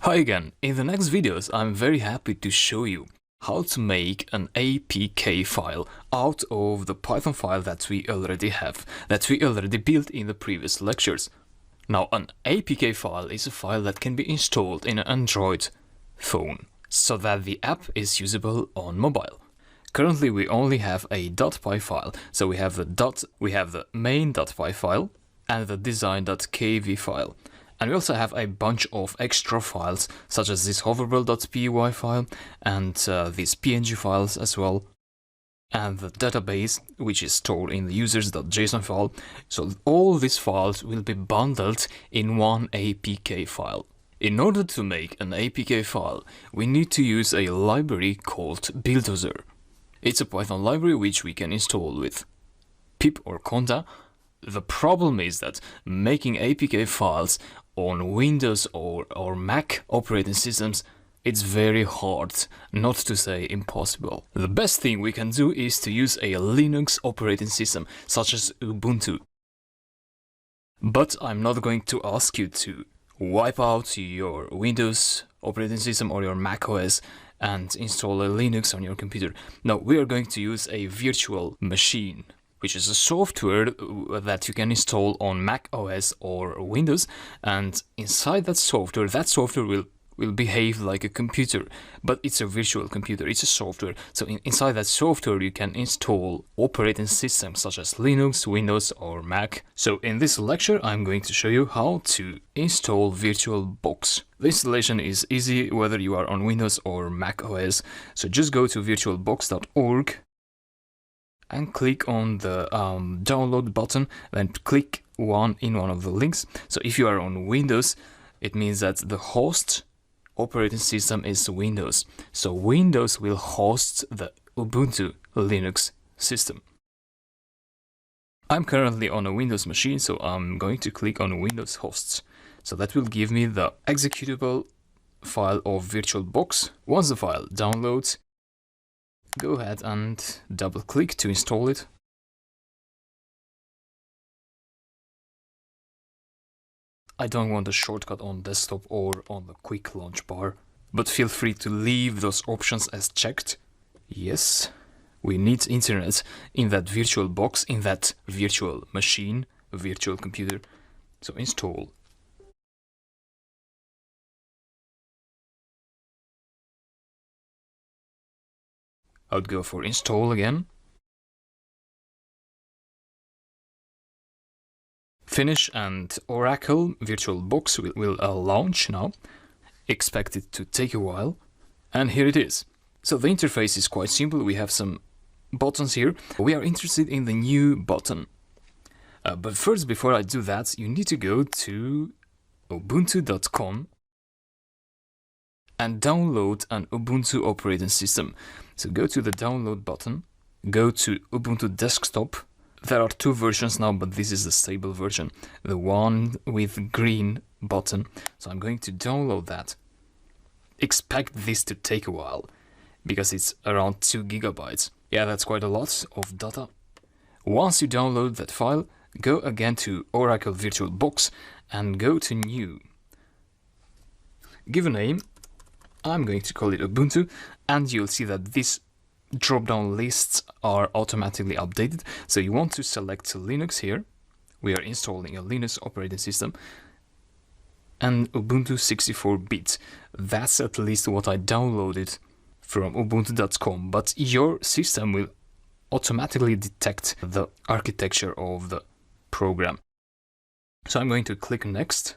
Hi again, in the next videos I'm very happy to show you how to make an APK file out of the Python file that we already have, that we already built in the previous lectures. Now an APK file is a file that can be installed in an Android phone so that the app is usable on mobile. Currently we only have a .py file, so we have the main.py file and the design.kv file. And we also have a bunch of extra files, such as this hoverable.py file and these PNG files as well, and the database, which is stored in the users.json file. So all these files will be bundled in one APK file. In order to make an APK file, we need to use a library called Buildozer. It's a Python library which we can install with pip or conda. The problem is that making APK files on Windows or Mac operating systems, it's very hard, not to say impossible. The best thing we can do is to use a Linux operating system, such as Ubuntu. But I'm not going to ask you to wipe out your Windows operating system or your Mac OS and install a Linux on your computer. No, we are going to use a virtual machine, which is a software that you can install on Mac OS or Windows, and inside that software will behave like a computer, but it's a virtual computer, it's a software. So inside that software you can install operating systems such as Linux, Windows or Mac. So in this lecture I'm going to show you how to install VirtualBox. The installation is easy whether you are on Windows or Mac OS, so just go to virtualbox.org and click on the download button, then click in one of the links. So if you are on Windows, it means that the host operating system is Windows. So Windows will host the Ubuntu Linux system. I'm currently on a Windows machine, so I'm going to click on Windows hosts. So that will give me the executable file of VirtualBox. Once the file downloads, go ahead and double click to install it. I don't want a shortcut on desktop or on the quick launch bar, but feel free to leave those options as checked. Yes, we need internet in that VirtualBox, in that virtual machine, virtual computer. So install. I would go for install again. Finish, and Oracle VirtualBox will launch now. Expect it to take a while. And here it is. So the interface is quite simple. We have some buttons here. We are interested in the new button. But first, before I do that, you need to go to ubuntu.com and download an Ubuntu operating system. So go to the download button, go to Ubuntu Desktop. There are two versions now, but this is the stable version, the one with green button. So I'm going to download that. Expect this to take a while, because it's around 2 gigabytes. Yeah, that's quite a lot of data. Once you download that file, go again to Oracle VirtualBox and go to New. Give a name. I'm going to call it Ubuntu, and you'll see that these drop-down lists are automatically updated. So you want to select Linux here. We are installing a Linux operating system and Ubuntu 64-bit. That's at least what I downloaded from ubuntu.com, but your system will automatically detect the architecture of the program. So I'm going to click Next.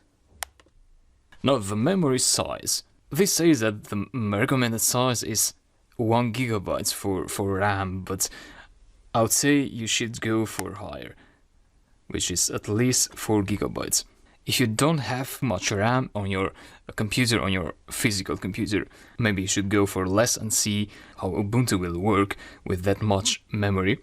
Now the memory size. This says that the recommended size is 1 gigabyte for RAM, but I would say you should go for higher, which is at least 4 gigabytes. If you don't have much RAM on your computer, on your physical computer, maybe you should go for less and see how Ubuntu will work with that much memory.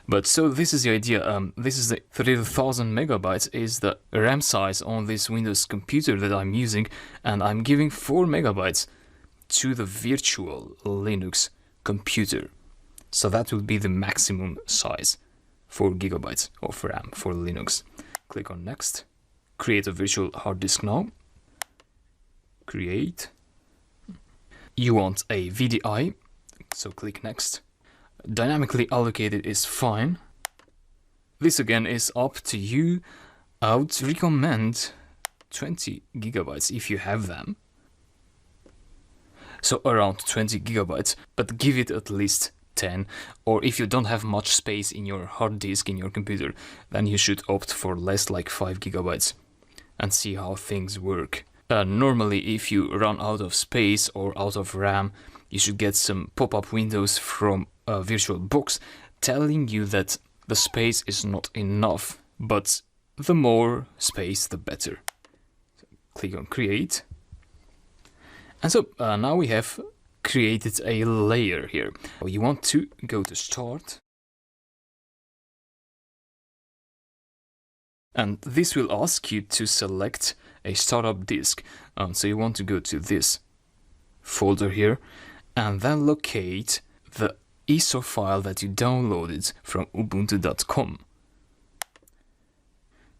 But so this is the idea. This is the 30,000 megabytes is the RAM size on this Windows computer that I'm using, and I'm giving 4 megabytes to the virtual Linux computer. So that will be the maximum size, 4 gigabytes of RAM for Linux. Click on Next. Create a virtual hard disk now. create. You want a VDI, so click next. Dynamically allocated is fine. This again is up to you. I would recommend 20 gigabytes if you have them. So around 20 gigabytes, but give it at least 10. Or if you don't have much space in your hard disk in your computer, then you should opt for less, like 5 gigabytes, and see how things work. Normally, if you run out of space or out of RAM, you should get some pop-up windows from VirtualBox telling you that the space is not enough, but the more space the better. So click on create. And so now we have created a layer here. You want to go to start. And this will ask you to select a startup disk. So you want to go to this folder here and then locate the ISO file that you downloaded from ubuntu.com.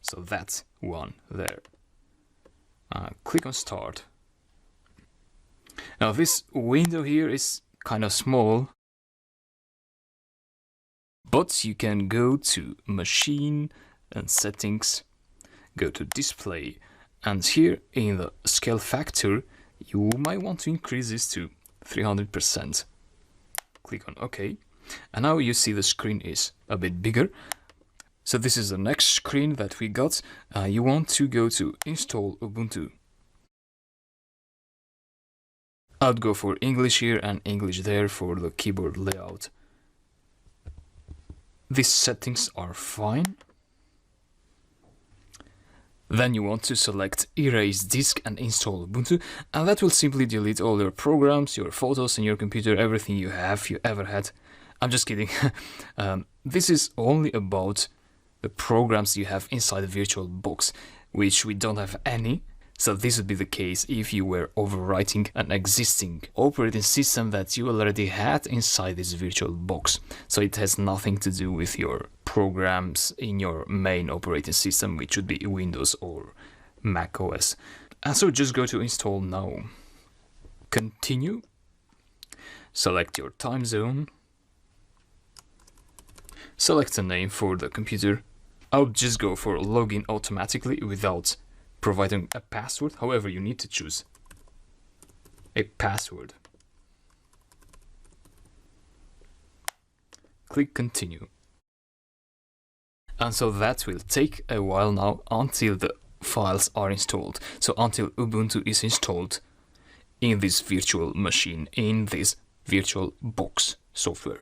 So that's one there. Click on start. Now this window here is kind of small, but you can go to machine and settings, go to display, and here in the scale factor you might want to increase this to 300%. Click on OK, and now you see the screen is a bit bigger. So this is the next screen that we got. You want to go to install Ubuntu. I'd go for English here and English there for the keyboard layout. These settings are fine. Then you want to select erase disk and install Ubuntu, and that will simply delete all your programs, your photos in your computer, everything you ever had. I'm just kidding. This is only about the programs you have inside the VirtualBox, which we don't have any. So this would be the case if you were overwriting an existing operating system that you already had inside this VirtualBox. So it has nothing to do with your programs in your main operating system, which would be Windows or Mac OS. And so just go to install now. Continue. Select your time zone. Select a name for the computer. I would just go for login automatically without providing a password. However, you need to choose a password. Click continue. And so that will take a while now until the files are installed. So until Ubuntu is installed in this virtual machine, in this VirtualBox software.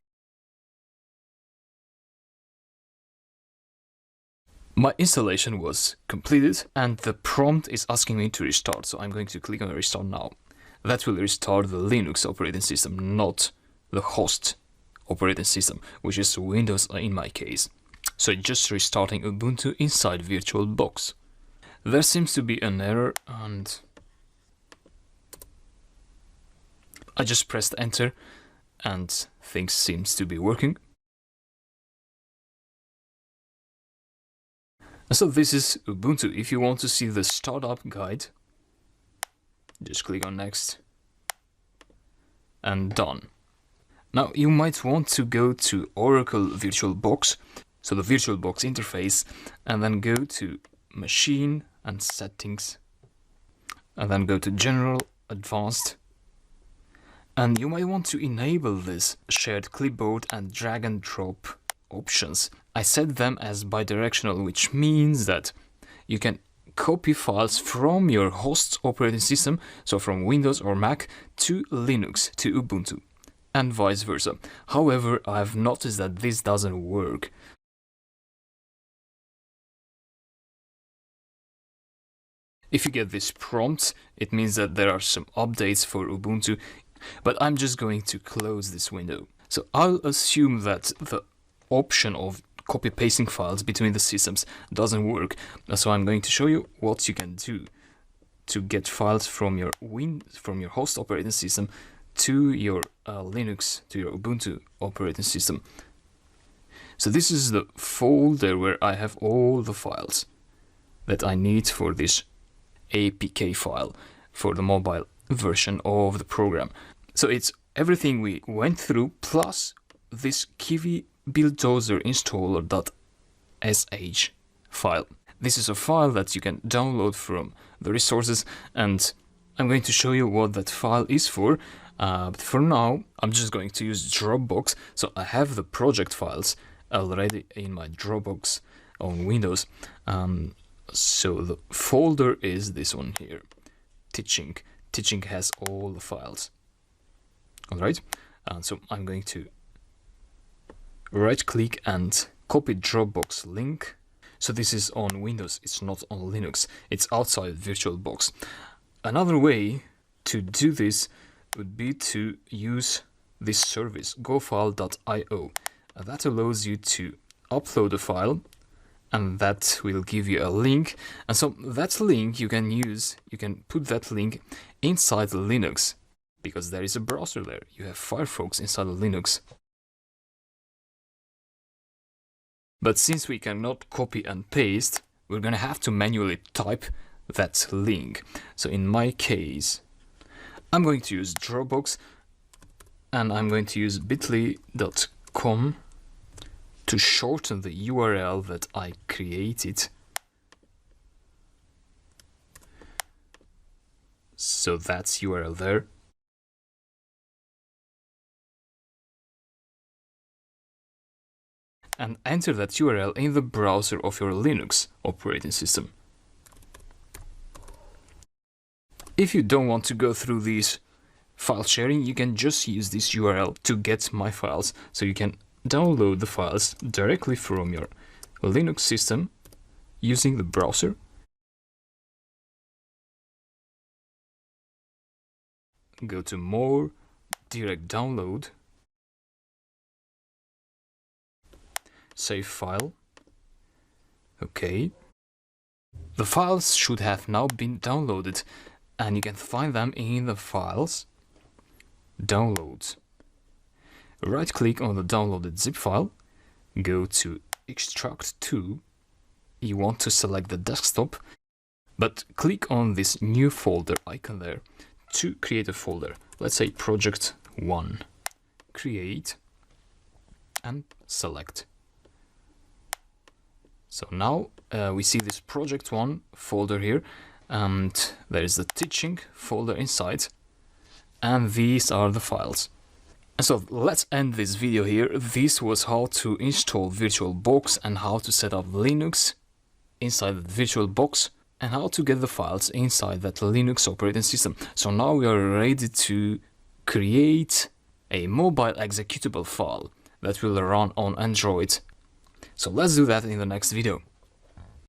My installation was completed and the prompt is asking me to restart, so I'm going to click on restart now. That will restart the Linux operating system, not the host operating system, which is Windows in my case. So just restarting Ubuntu inside VirtualBox. There seems to be an error and I just pressed enter and things seems to be working. So this is Ubuntu. If you want to see the startup guide, just click on next and done. Now you might want to go to Oracle VirtualBox, so the VirtualBox interface, and then go to machine and settings, and then go to general, advanced, and you might want to enable this shared clipboard and drag and drop options. I set them as bidirectional, which means that you can copy files from your host's operating system, so from Windows or Mac, to Linux, to Ubuntu, and vice versa. However, I've noticed that this doesn't work. If you get this prompt, it means that there are some updates for Ubuntu, but I'm just going to close this window. So I'll assume that the option of copy pasting files between the systems doesn't work. So I'm going to show you what you can do to get files from your host operating system to your Linux, to your Ubuntu operating system. So this is the folder where I have all the files that I need for this APK file. for the mobile version of the program. So it's everything we went through plus this Kiwi bulldozer installer.sh file. This is a file that you can download from the resources, and I'm going to show you what that file is for. But for now, I'm just going to use Dropbox. So I have the project files already in my Dropbox on Windows. So the folder is this one here, teaching. Teaching has all the files. All right. So I'm going to right click and copy Dropbox link. So this is on Windows, it's not on Linux, it's outside VirtualBox. Another way to do this would be to use this service, gofile.io. That allows you to upload a file, and that will give you a link. And so that link you can use, you can put that link inside Linux, because there is a browser there. You have Firefox inside of Linux. But since we cannot copy and paste, we're going to have to manually type that link. So in my case, I'm going to use Dropbox, and I'm going to use bit.ly.com to shorten the URL that I created. So that's URL there. And enter that URL in the browser of your Linux operating system. If you don't want to go through these file sharing, you can just use this URL to get my files. So you can download the files directly from your Linux system using the browser. Go to More, Direct Download, Save File. Okay. The files should have now been downloaded, and you can find them in the Files, Downloads. Right click on the downloaded zip file, go to Extract to. You want to select the desktop, but click on this new folder icon there to create a folder. Let's say Project 1. Create and select. So now we see this Project 1 folder here, and there is the teaching folder inside, and these are the files. And so let's end this video here. This was how to install VirtualBox and how to set up Linux inside the VirtualBox and how to get the files inside that Linux operating system. So now we are ready to create a mobile executable file that will run on Android. So let's do that in the next video.